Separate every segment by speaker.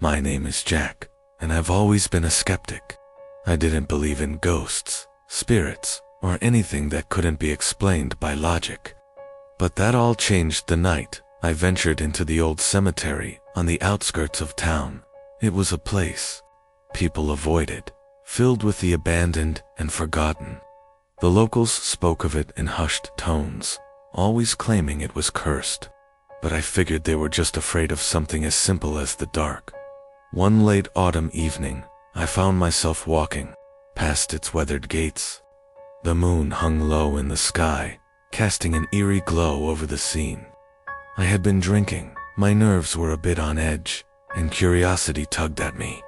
Speaker 1: My name is Jack, and I've always been a skeptic. I didn't believe in ghosts, spirits, or anything that couldn't be explained by logic. But that all changed the night I ventured into the old cemetery on the outskirts of town. It was a place people avoided, filled with the abandoned and forgotten. The locals spoke of it in hushed tones, always claiming it was cursed. But I figured they were just afraid of something as simple as the dark. One late autumn evening, I found myself walking past its weathered gates. The moon hung low in the sky, casting an eerie glow over the scene. I had been drinking, my nerves were a bit on edge, and curiosity tugged at me.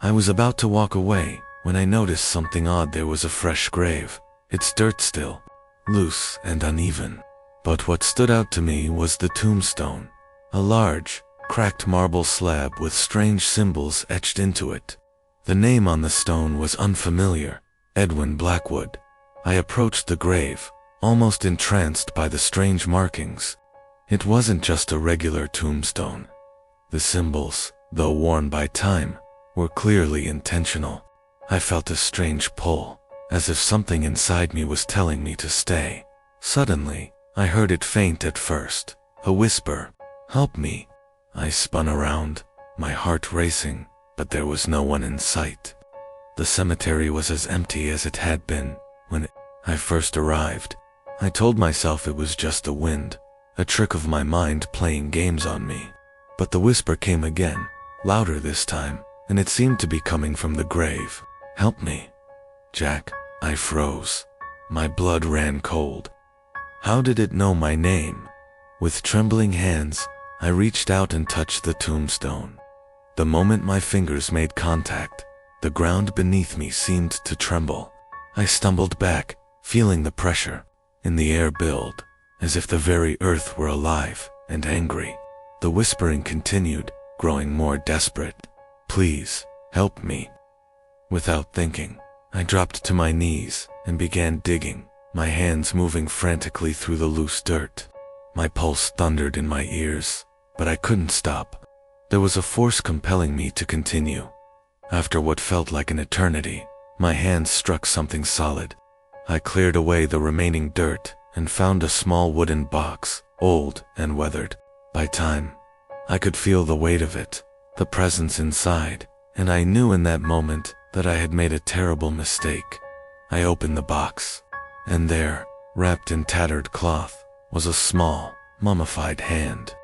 Speaker 1: I was about to walk away when I noticed something odd. There was a fresh grave, its dirt still, loose and uneven. But what stood out to me was the tombstone, a large, cracked marble slab with strange symbols etched into it. The name on the stone was unfamiliar, Edwin Blackwood. I approached the grave, almost entranced by the strange markings. It wasn't just a regular tombstone. The symbols, though worn by time, were clearly intentional. I felt a strange pull, as if something inside me was telling me to stay. Suddenly, I heard it faint at first, a whisper, "Help me." I spun around, my heart racing, but there was no one in sight. The cemetery was as empty as it had been when I first arrived. I told myself it was just the wind, a trick of my mind playing games on me. But the whisper came again, louder this time, and it seemed to be coming from the grave. "Help me, Jack." I froze. My blood ran cold. How did it know my name? With trembling hands, I reached out and touched the tombstone. The moment my fingers made contact, the ground beneath me seemed to tremble. I stumbled back, feeling the pressure in the air build, as if the very earth were alive and angry. The whispering continued, growing more desperate. "Please, help me." Without thinking, I dropped to my knees and began digging, my hands moving frantically through the loose dirt. My pulse thundered in my ears, but I couldn't stop. There was a force compelling me to continue. After what felt like an eternity, my hands struck something solid. I cleared away the remaining dirt and found a small wooden box, old and weathered by time. I could feel the weight of it, the presence inside, and I knew in that moment that I had made a terrible mistake. I opened the box, and there, wrapped in tattered cloth, was a small, mummified hand.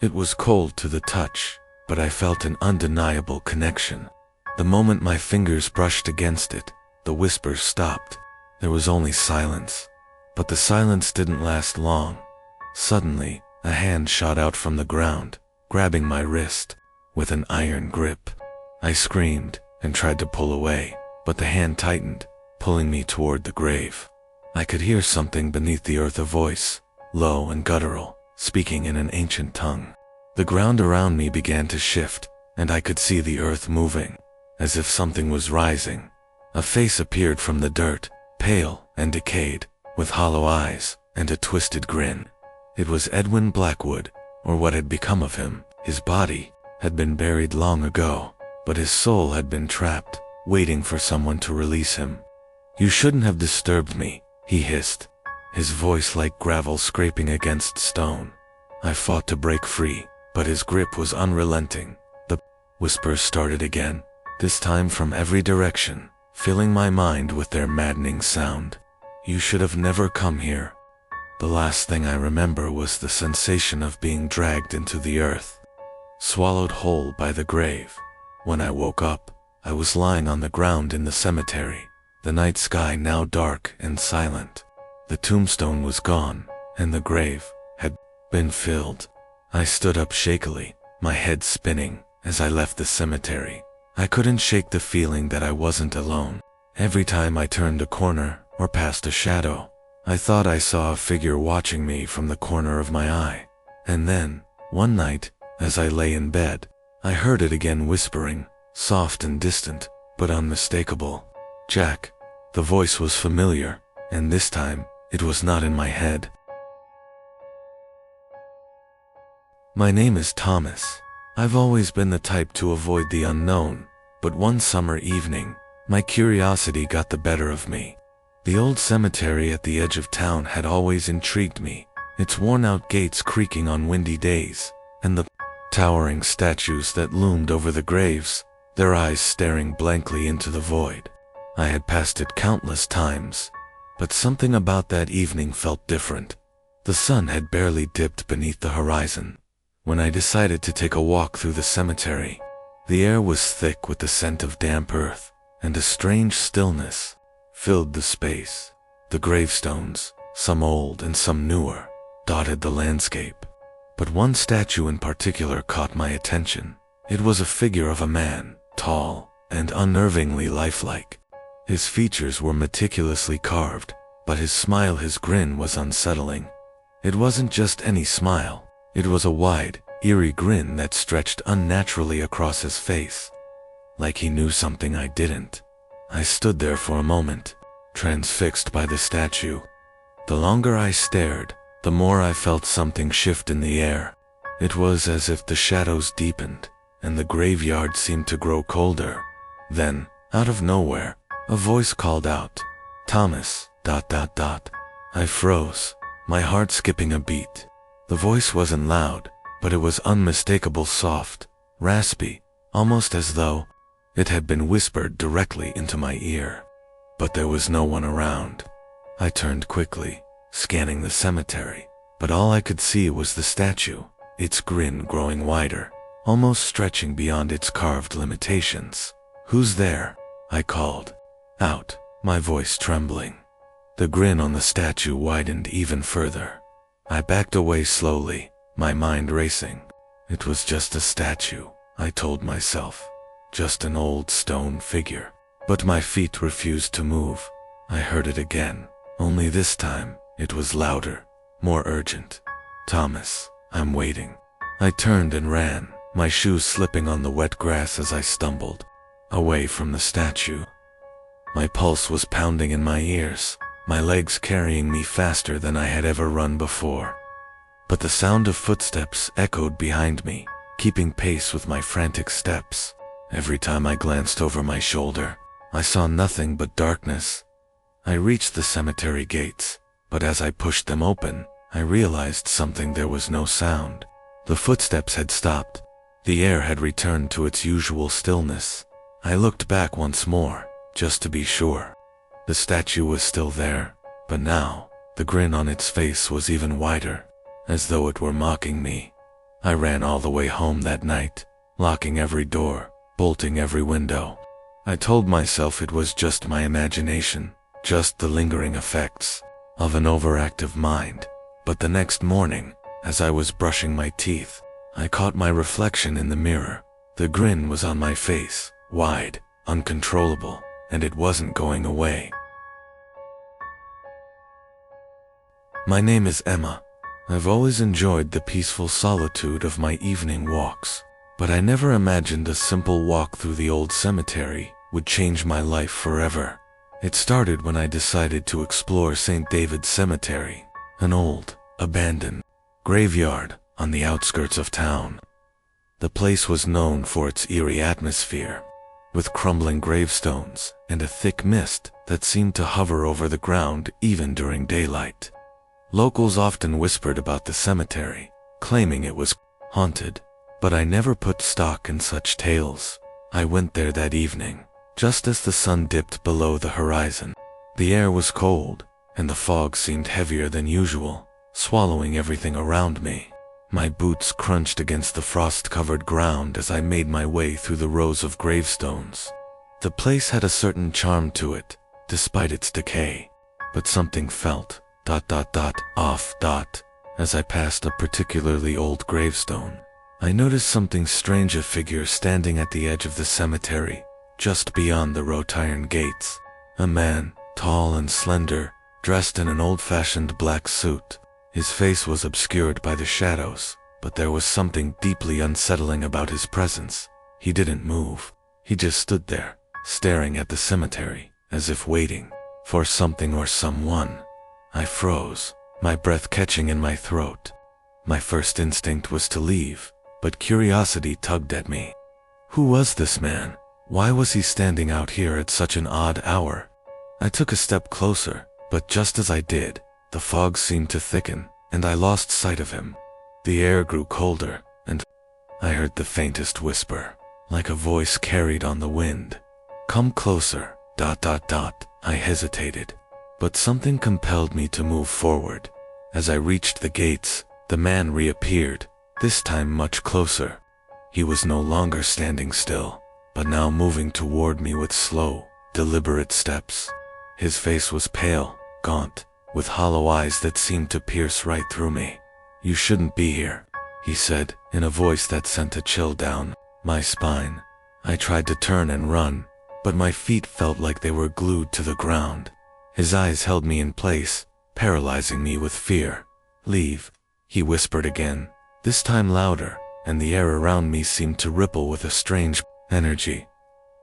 Speaker 1: It was cold to the touch, but I felt an undeniable connection. The moment my fingers brushed against it, the whispers stopped. There was only silence. But the silence didn't last long. Suddenly, a hand shot out from the ground, grabbing my wrist with an iron grip. I screamed and tried to pull away, but the hand tightened, pulling me toward the grave. I could hear something beneath the earth, a voice, low and guttural, speaking in an ancient tongue. The ground around me began to shift, and I could see the earth moving, as if something was rising. A face appeared from the dirt, pale and decayed, with hollow eyes and a twisted grin. It was Edwin Blackwood, or what had become of him. His body had been buried long ago, but his soul had been trapped, waiting for someone to release him. "You shouldn't have disturbed me," he hissed, his voice like gravel scraping against stone. I fought to break free, but his grip was unrelenting. The whispers started again, this time from every direction, filling my mind with their maddening sound. "You should have never come here." The last thing I remember was the sensation of being dragged into the earth, swallowed whole by the grave. When I woke up, I was lying on the ground in the cemetery, the night sky now dark and silent. The tombstone was gone, and the grave had been filled. I stood up shakily, my head spinning, as I left the cemetery. I couldn't shake the feeling that I wasn't alone. Every time I turned a corner or passed a shadow, I thought I saw a figure watching me from the corner of my eye. And then, one night, as I lay in bed, I heard it again whispering, soft and distant, but unmistakable. "Jack." The voice was familiar, and this time, it was not in my head. "My name is Thomas. I've always been the type to avoid the unknown, but one summer evening, my curiosity got the better of me. The old cemetery at the edge of town had always intrigued me, its worn-out gates creaking on windy days, and the towering statues that loomed over the graves, their eyes staring blankly into the void. I had passed it countless times, but something about that evening felt different. The sun had barely dipped beneath the horizon when I decided to take a walk through the cemetery. The air was thick with the scent of damp earth, and a strange stillness filled the space. The gravestones, some old and some newer, dotted the landscape. But one statue in particular caught my attention. It was a figure of a man, tall and unnervingly lifelike. His features were meticulously carved, but his smile, his grin was unsettling. It wasn't just any smile. It was a wide, eerie grin that stretched unnaturally across his face, like he knew something I didn't. I stood there for a moment, transfixed by the statue. The longer I stared, the more I felt something shift in the air. It was as if the shadows deepened, and the graveyard seemed to grow colder. Then, out of nowhere, a voice called out, "Thomas, .. I froze, my heart skipping a beat. The voice wasn't loud, but it was unmistakable, soft, raspy, almost as though it had been whispered directly into my ear. But there was no one around. I turned quickly, scanning the cemetery, but all I could see was the statue, its grin growing wider, almost stretching beyond its carved limitations. "Who's there?" I called out, my voice trembling. The grin on the statue widened even further. I backed away slowly, my mind racing. It was just a statue, I told myself. Just an old stone figure. But my feet refused to move. I heard it again, only this time, it was louder, more urgent. "Thomas, I'm waiting." I turned and ran, my shoes slipping on the wet grass as I stumbled away from the statue. My pulse was pounding in my ears, my legs carrying me faster than I had ever run before. But the sound of footsteps echoed behind me, keeping pace with my frantic steps. Every time I glanced over my shoulder, I saw nothing but darkness. I reached the cemetery gates, but as I pushed them open, I realized something. There was no sound. The footsteps had stopped. The air had returned to its usual stillness. I looked back once more, just to be sure. The statue was still there, but now, the grin on its face was even wider, as though it were mocking me. I ran all the way home that night, locking every door, bolting every window. I told myself it was just my imagination, just the lingering effects of an overactive mind. But the next morning, as I was brushing my teeth, I caught my reflection in the mirror. The grin was on my face, wide, uncontrollable, and it wasn't going away. My name is Emma. I've always enjoyed the peaceful solitude of my evening walks, but I never imagined a simple walk through the old cemetery would change my life forever. It started when I decided to explore St. David's Cemetery, an old, abandoned graveyard on the outskirts of town. The place was known for its eerie atmosphere, with crumbling gravestones and a thick mist that seemed to hover over the ground even during daylight. Locals often whispered about the cemetery, claiming it was haunted, but I never put stock in such tales. I went there that evening, just as the sun dipped below the horizon. The air was cold, and the fog seemed heavier than usual, swallowing everything around me. My boots crunched against the frost-covered ground as I made my way through the rows of gravestones. The place had a certain charm to it, despite its decay, but something felt off. As I passed a particularly old gravestone, I noticed something strange, a figure standing at the edge of the cemetery, just beyond the wrought iron gates. A man, tall and slender, dressed in an old-fashioned black suit. His face was obscured by the shadows, but there was something deeply unsettling about his presence. He didn't move. He just stood there, staring at the cemetery, as if waiting for something or someone. I froze, my breath catching in my throat. My first instinct was to leave, but curiosity tugged at me. Who was this man? Why was he standing out here at such an odd hour? I took a step closer, but just as I did, the fog seemed to thicken, and I lost sight of him. The air grew colder, and I heard the faintest whisper, like a voice carried on the wind. Come closer, ... I hesitated, but something compelled me to move forward. As I reached the gates, the man reappeared, this time much closer. He was no longer standing still, but now moving toward me with slow, deliberate steps. His face was pale, gaunt, with hollow eyes that seemed to pierce right through me. You shouldn't be here, he said, in a voice that sent a chill down my spine. I tried to turn and run, but my feet felt like they were glued to the ground. His eyes held me in place, paralyzing me with fear. Leave, he whispered again, this time louder, and the air around me seemed to ripple with a strange energy.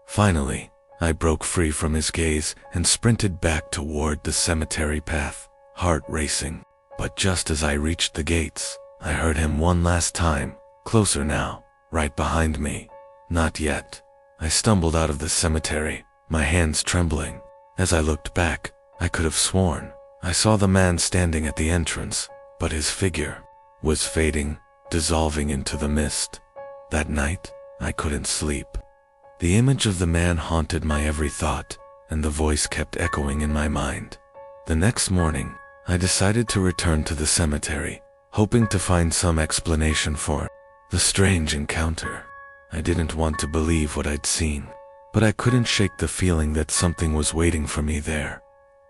Speaker 1: Finally, I broke free from his gaze and sprinted back toward the cemetery path, heart racing. But just as I reached the gates, I heard him one last time, closer now, right behind me. Not yet. I stumbled out of the cemetery, my hands trembling. As I looked back, I could have sworn I saw the man standing at the entrance, but his figure was fading, dissolving into the mist. That night, I couldn't sleep. The image of the man haunted my every thought, and the voice kept echoing in my mind. The next morning, I decided to return to the cemetery, hoping to find some explanation for the strange encounter. I didn't want to believe what I'd seen, but I couldn't shake the feeling that something was waiting for me there.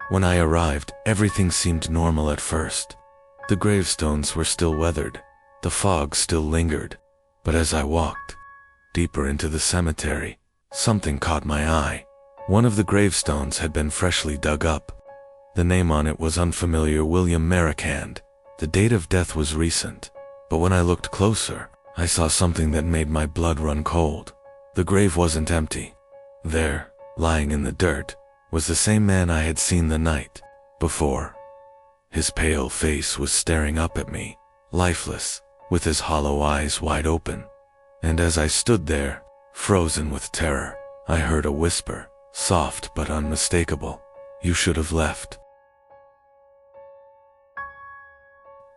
Speaker 1: When I arrived, everything seemed normal at first. The gravestones were still weathered, the fog still lingered, but as I walked deeper into the cemetery, something caught my eye. One of the gravestones had been freshly dug up. The name on it was unfamiliar, William Merrickand. The date of death was recent, but when I looked closer, I saw something that made my blood run cold. The grave wasn't empty. There, lying in the dirt, was the same man I had seen the night before. His pale face was staring up at me, lifeless, with his hollow eyes wide open. And as I stood there, frozen with terror, I heard a whisper, soft but unmistakable. You should have left.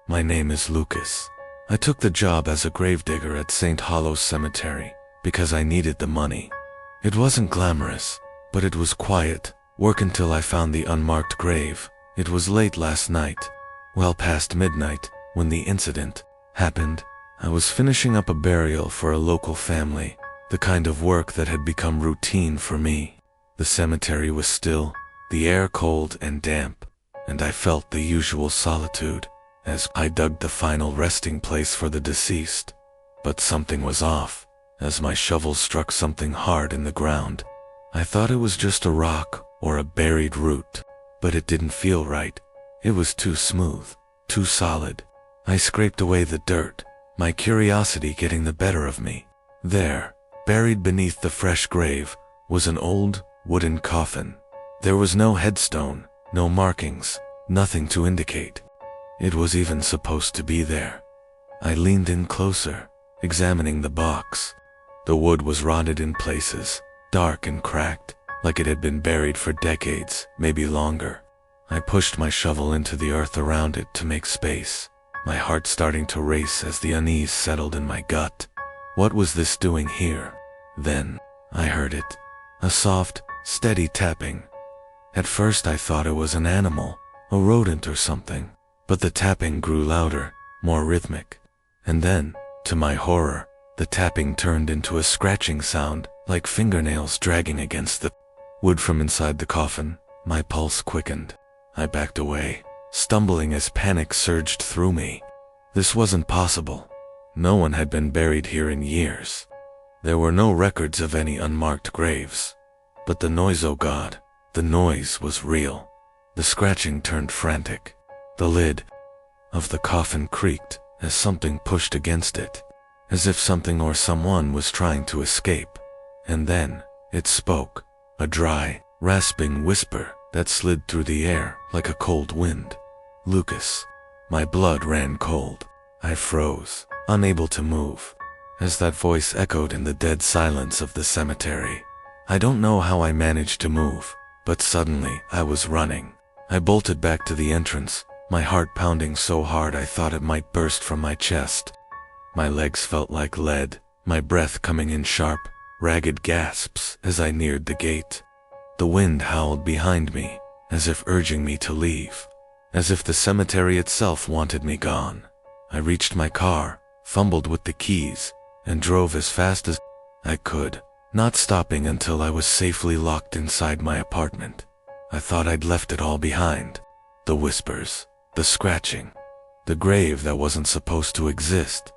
Speaker 1: My name is Lucas. I took the job as a gravedigger at St. Hollow's Cemetery because I needed the money. It wasn't glamorous, but it was quiet. Work until I found the unmarked grave. It was late last night, well past midnight, when the incident happened. I was finishing up a burial for a local family, the kind of work that had become routine for me. The cemetery was still, the air cold and damp, and I felt the usual solitude as I dug the final resting place for the deceased. But something was off. As my shovel struck something hard in the ground, I thought it was just a rock or a buried root, but it didn't feel right. It was too smooth, too solid. I scraped away the dirt, my curiosity getting the better of me. There, buried beneath the fresh grave, was an old, wooden coffin. There was no headstone, no markings, nothing to indicate it was even supposed to be there. I leaned in closer, examining the box. The wood was rotted in places, dark and cracked, like it had been buried for decades, maybe longer. I pushed my shovel into the earth around it to make space, my heart starting to race as the unease settled in my gut. What was this doing here? Then, I heard it. A soft, steady tapping. At first I thought it was an animal, a rodent or something, but the tapping grew louder, more rhythmic. And then, to my horror, the tapping turned into a scratching sound, like fingernails dragging against the wood from inside the coffin. My pulse quickened. I backed away, stumbling as panic surged through me. This wasn't possible. No one had been buried here in years. There were no records of any unmarked graves. But the noise, oh God, the noise was real. The scratching turned frantic. The lid of the coffin creaked as something pushed against it, as if something or someone was trying to escape. And then, it spoke, a dry, rasping whisper that slid through the air like a cold wind. Lucas. My blood ran cold. I froze, unable to move. as that voice echoed in the dead silence of the cemetery. I don't know how I managed to move, but suddenly I was running. I bolted back to the entrance, my heart pounding so hard I thought it might burst from my chest. My legs felt like lead, my breath coming in sharp, ragged gasps as I neared the gate. The wind howled behind me, as if urging me to leave, as if the cemetery itself wanted me gone. I reached my car, fumbled with the keys, and drove as fast as I could, not stopping until I was safely locked inside my apartment. I thought I'd left it all behind. The whispers, the scratching, the grave that wasn't supposed to exist.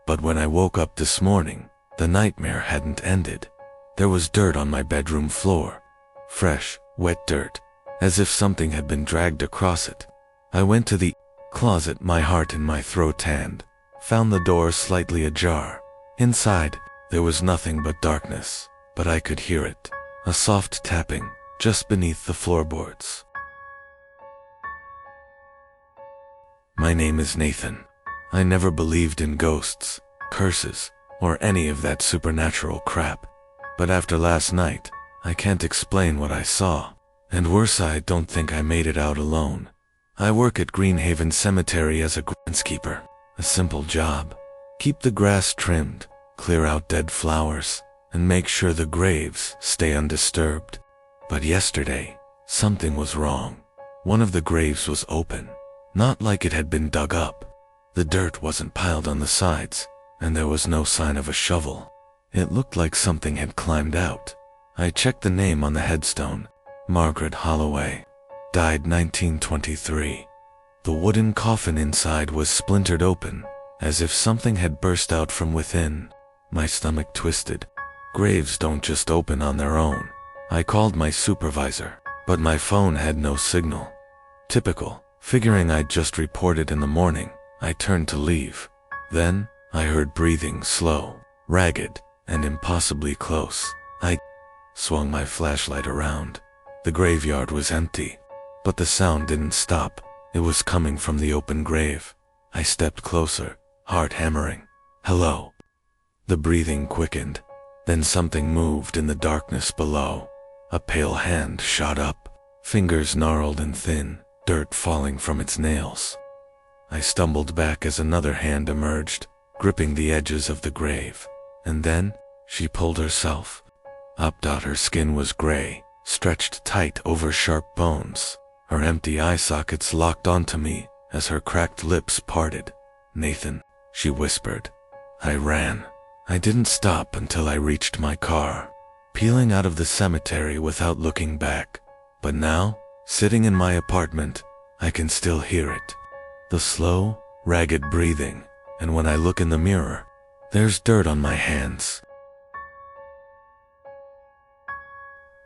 Speaker 1: But when I woke up this morning, the nightmare hadn't ended. There was dirt on my bedroom floor. Fresh, wet dirt, as if something had been dragged across it. I went to the closet, my heart in my throat hand, found the door slightly ajar. Inside, there was nothing but darkness, but I could hear it, a soft tapping, just beneath the floorboards. My name is Nathan. I never believed in ghosts, curses, or any of that supernatural crap. But after last night, I can't explain what I saw. And worse, I don't think I made it out alone. I work at Greenhaven Cemetery as a groundskeeper. A simple job. Keep the grass trimmed, clear out dead flowers, and make sure the graves stay undisturbed. But yesterday, something was wrong. One of the graves was open, not like it had been dug up. The dirt wasn't piled on the sides, and there was no sign of a shovel. It looked like something had climbed out. I checked the name on the headstone. Margaret Holloway. Died 1923. The wooden coffin inside was splintered open, as if something had burst out from within. My stomach twisted. Graves don't just open on their own. I called my supervisor, but my phone had no signal. Typical. Figuring I'd just reported in the morning, I turned to leave. Then, I heard breathing, slow, ragged, and impossibly close. I swung my flashlight around. The graveyard was empty, but the sound didn't stop. It was coming from the open grave. I stepped closer, heart hammering. Hello. The breathing quickened. Then something moved in the darkness below. A pale hand shot up, fingers gnarled and thin, dirt falling from its nails. I stumbled back as another hand emerged, gripping the edges of the grave. And then, she pulled herself up. Her skin was gray, stretched tight over sharp bones. Her empty eye sockets locked onto me as her cracked lips parted. Nathan, she whispered. I ran. I didn't stop until I reached my car, peeling out of the cemetery without looking back. But now, sitting in my apartment, I can still hear it. The slow, ragged breathing, and when I look in the mirror, there's dirt on my hands.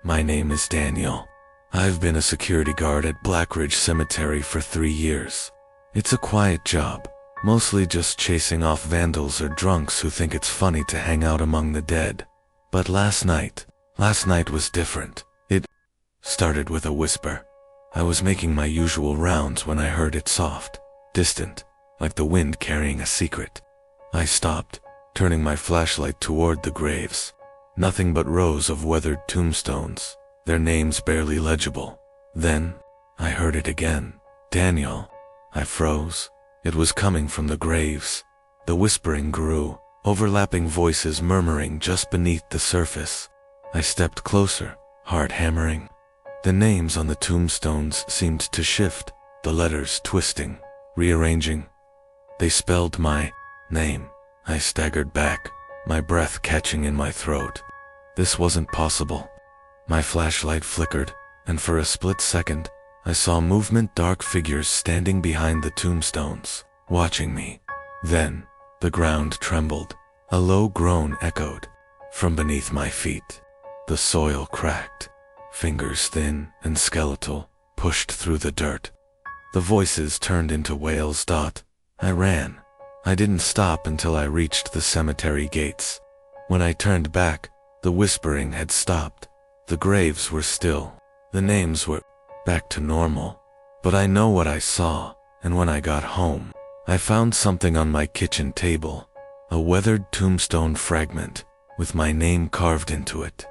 Speaker 1: My name is Daniel. I've been a security guard at Blackridge Cemetery for 3 years. It's a quiet job, mostly just chasing off vandals or drunks who think it's funny to hang out among the dead. But last night was different. It started with a whisper. I was making my usual rounds when I heard it soft, distant, like the wind carrying a secret. I stopped, turning my flashlight toward the graves. Nothing but rows of weathered tombstones, their names barely legible. Then, I heard it again. Daniel. I froze. It was coming from the graves. The whispering grew, overlapping voices murmuring just beneath the surface. I stepped closer, heart hammering. The names on the tombstones seemed to shift, the letters twisting, rearranging. They spelled my name. I staggered back, my breath catching in my throat. This wasn't possible. My flashlight flickered, and for a split second, I saw movement, dark figures standing behind the tombstones, watching me. Then, the ground trembled. A low groan echoed from beneath my feet. The soil cracked. Fingers thin and skeletal pushed through the dirt. The voices turned into wails. I ran. I didn't stop until I reached the cemetery gates. When I turned back, the whispering had stopped. The graves were still. The names were back to normal. But I know what I saw, and when I got home, I found something on my kitchen table. a weathered tombstone fragment with my name carved into it.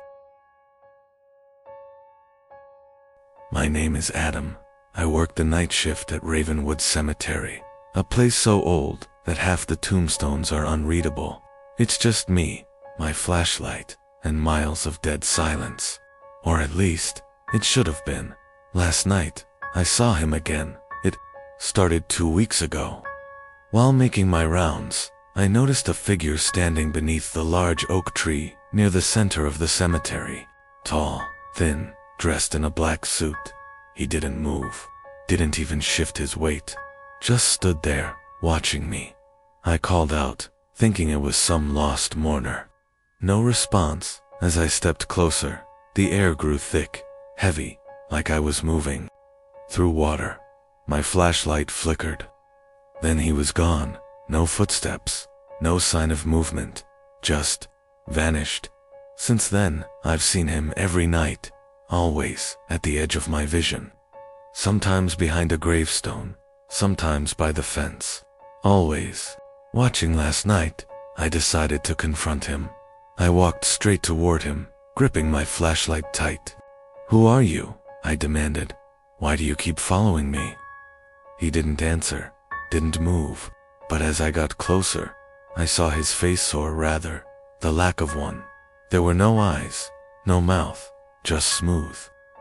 Speaker 1: My name is Adam. I work the night shift at Ravenwood Cemetery, a place so old that half the tombstones are unreadable. It's just me, my flashlight, and miles of dead silence. Or at least, it should have been. Last night, I saw him again. It started 2 weeks ago. While making my rounds, I noticed a figure standing beneath the large oak tree near the center of the cemetery. Tall, thin, dressed in a black suit. He didn't move, didn't even shift his weight, just stood there, watching me. I called out, thinking it was some lost mourner. No response. As I stepped closer, the air grew thick, heavy, like I was moving through water. My flashlight flickered. Then he was gone. No footsteps, no sign of movement, just vanished. Since then, I've seen him every night, always at the edge of my vision. Sometimes behind a gravestone, sometimes by the fence. Always. Watching last night, I decided to confront him. I walked straight toward him, gripping my flashlight tight. "Who are you?" I demanded. "Why do you keep following me?" He didn't answer, didn't move, but as I got closer, I saw his face, or rather, the lack of one. There were no eyes, no mouth, just smooth,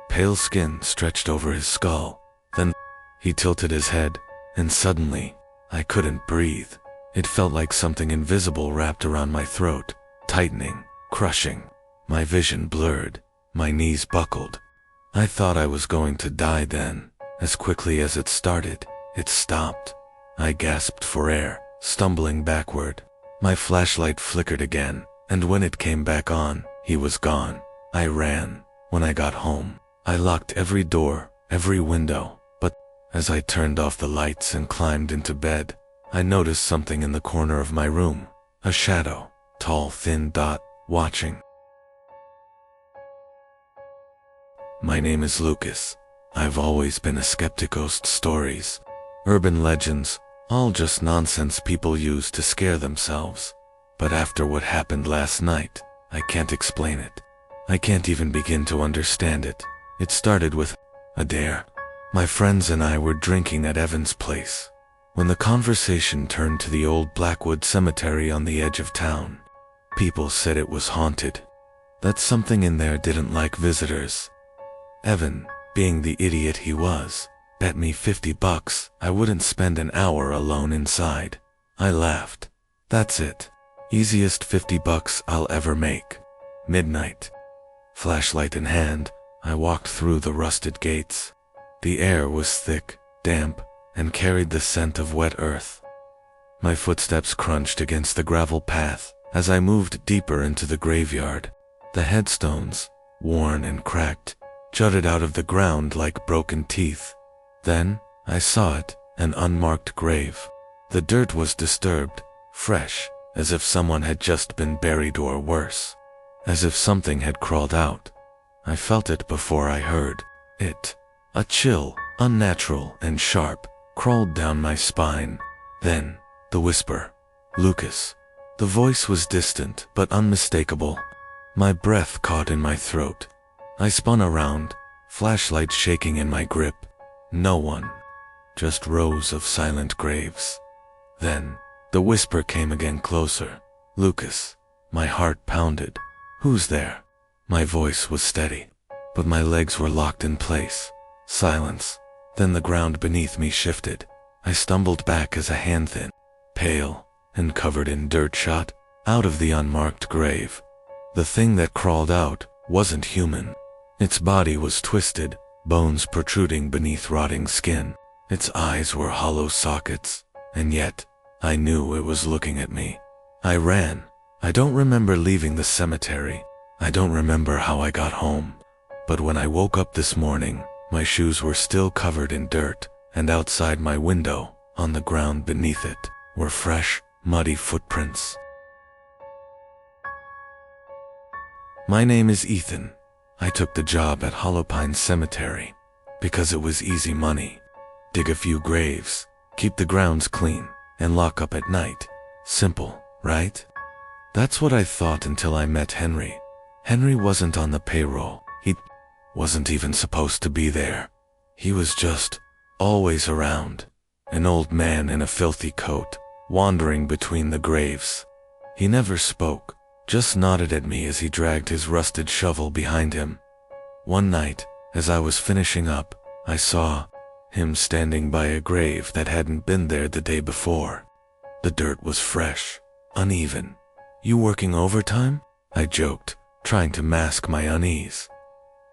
Speaker 1: pale skin stretched over his skull. Then he tilted his head, and suddenly, I couldn't breathe. It felt like something invisible wrapped around my throat, tightening, crushing. My vision blurred, my knees buckled. I thought I was going to die then. As quickly as it started, it stopped. I gasped for air, stumbling backward. My flashlight flickered again, and when it came back on, he was gone. I ran. When I got home, I locked every door, every window, but as I turned off the lights and climbed into bed, I noticed something in the corner of my room. A shadow, tall, thin dot, watching. My name is Lucas. I've always been a skeptic. Ghost stories, urban legends, all just nonsense people use to scare themselves. But after what happened last night, I can't explain it. I can't even begin to understand it. It started with a dare. My friends and I were drinking at Evan's place when the conversation turned to the old Blackwood Cemetery on the edge of town. People said it was haunted, that something in there didn't like visitors. Evan, being the idiot he was, bet me $50 I wouldn't spend an hour alone inside. I laughed. That's it. Easiest $50 I'll ever make. Midnight. Flashlight in hand, I walked through the rusted gates. The air was thick, damp, and carried the scent of wet earth. My footsteps crunched against the gravel path as I moved deeper into the graveyard. The headstones, worn and cracked, jutted out of the ground like broken teeth. Then, I saw it, an unmarked grave. The dirt was disturbed, fresh, as if someone had just been buried, or worse, as if something had crawled out. I felt it before I heard it. A chill, unnatural and sharp, crawled down my spine. Then, the whisper. "Lucas." The voice was distant but unmistakable. My breath caught in my throat. I spun around, flashlight shaking in my grip. No one. Just rows of silent graves. Then, the whisper came again, closer. "Lucas." My heart pounded. "Who's there?" My voice was steady, but my legs were locked in place. Silence. Then the ground beneath me shifted. I stumbled back as a hand, thin, pale, and covered in dirt, shot out of the unmarked grave. The thing that crawled out wasn't human. Its body was twisted, bones protruding beneath rotting skin. Its eyes were hollow sockets, and yet, I knew it was looking at me. I ran. I don't remember leaving the cemetery. I don't remember how I got home. But when I woke up this morning, my shoes were still covered in dirt, and outside my window, on the ground beneath it, were fresh, muddy footprints. My name is Ethan. I took the job at Hollowpine Cemetery because it was easy money. Dig a few graves, keep the grounds clean, and lock up at night. Simple, right? That's what I thought until I met Henry. Henry wasn't on the payroll. He wasn't even supposed to be there. He was just always around. An old man in a filthy coat, wandering between the graves. He never spoke, just nodded at me as he dragged his rusted shovel behind him. One night, as I was finishing up, I saw him standing by a grave that hadn't been there the day before. The dirt was fresh, uneven. "You working overtime?" I joked, trying to mask my unease.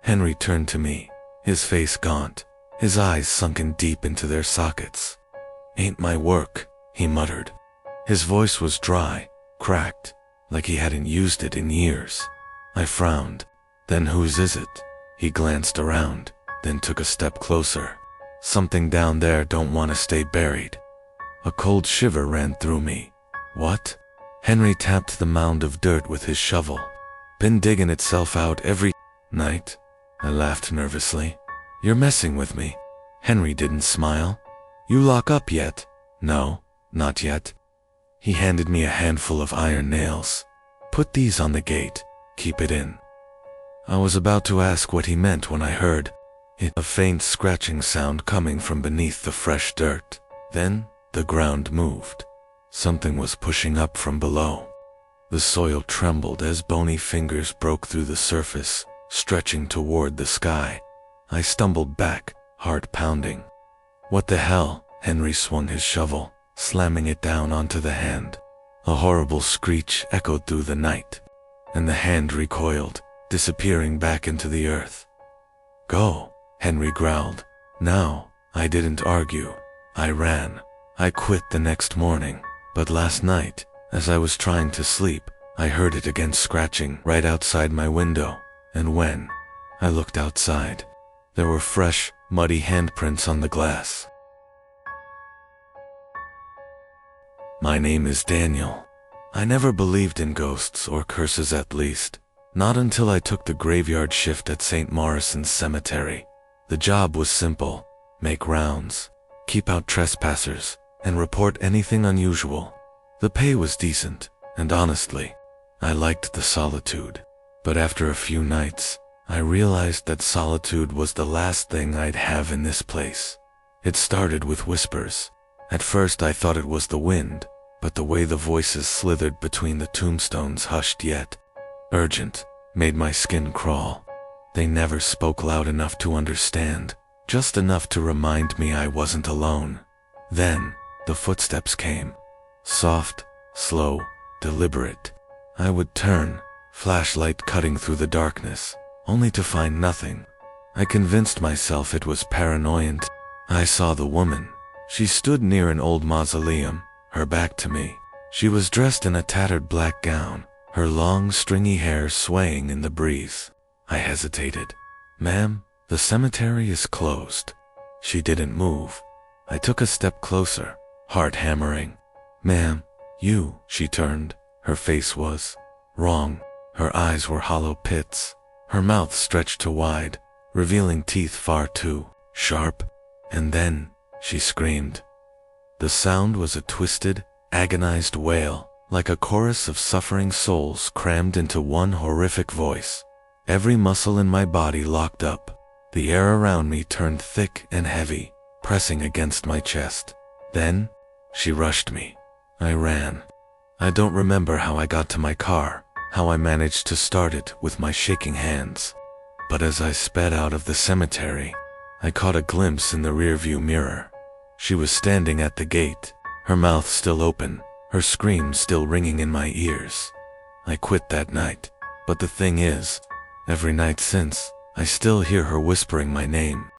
Speaker 1: Henry turned to me, his face gaunt, his eyes sunken deep into their sockets. "Ain't my work," he muttered. His voice was dry, cracked, like he hadn't used it in years. I frowned. "Then whose is it?" He glanced around, then took a step closer. "Something down there don't want to stay buried." A cold shiver ran through me. "What?" Henry tapped the mound of dirt with his shovel. "Been digging itself out every night?" I laughed nervously. "You're messing with me." Henry didn't smile. "You lock up yet?" "No, not yet." He handed me a handful of iron nails. "Put these on the gate, keep it in." I was about to ask what he meant when I heard a faint scratching sound coming from beneath the fresh dirt. Then the ground moved. Something was pushing up from below. The soil trembled as bony fingers broke through the surface, stretching toward the sky. I stumbled back, heart pounding. "What the hell?" Henry swung his shovel, slamming it down onto the hand. A horrible screech echoed through the night, and the hand recoiled, disappearing back into the earth. "Go," Henry growled. Now, I didn't argue. I ran. I quit the next morning, but last night, as I was trying to sleep, I heard it again scratching right outside my window, and when I looked outside, there were fresh, muddy handprints on the glass. My name is Daniel. I never believed in ghosts or curses, at least. Not until I took the graveyard shift at St. Morrison's Cemetery. The job was simple: make rounds, keep out trespassers, and report anything unusual. The pay was decent, and honestly, I liked the solitude. But after a few nights, I realized that solitude was the last thing I'd have in this place. It started with whispers. At first I thought it was the wind, but the way the voices slithered between the tombstones, hushed yet urgent, made my skin crawl. They never spoke loud enough to understand, just enough to remind me I wasn't alone. Then, the footsteps came. Soft, slow, deliberate. I would turn, flashlight cutting through the darkness, only to find nothing. I convinced myself it was paranoid. I saw the woman. She stood near an old mausoleum, her back to me. She was dressed in a tattered black gown, her long, stringy hair swaying in the breeze. I hesitated. "Ma'am, the cemetery is closed." She didn't move. I took a step closer, heart hammering. "Ma'am, you." She turned. Her face was wrong. Her eyes were hollow pits. Her mouth stretched too wide, revealing teeth far too sharp. And then she screamed. The sound was a twisted, agonized wail, like a chorus of suffering souls crammed into one horrific voice. Every muscle in my body locked up. The air around me turned thick and heavy, pressing against my chest. Then, she rushed me. I ran. I don't remember how I got to my car, how I managed to start it with my shaking hands. But as I sped out of the cemetery, I caught a glimpse in the rearview mirror. She was standing at the gate, her mouth still open, her scream still ringing in my ears. I quit that night, but the thing is, every night since, I still hear her whispering my name.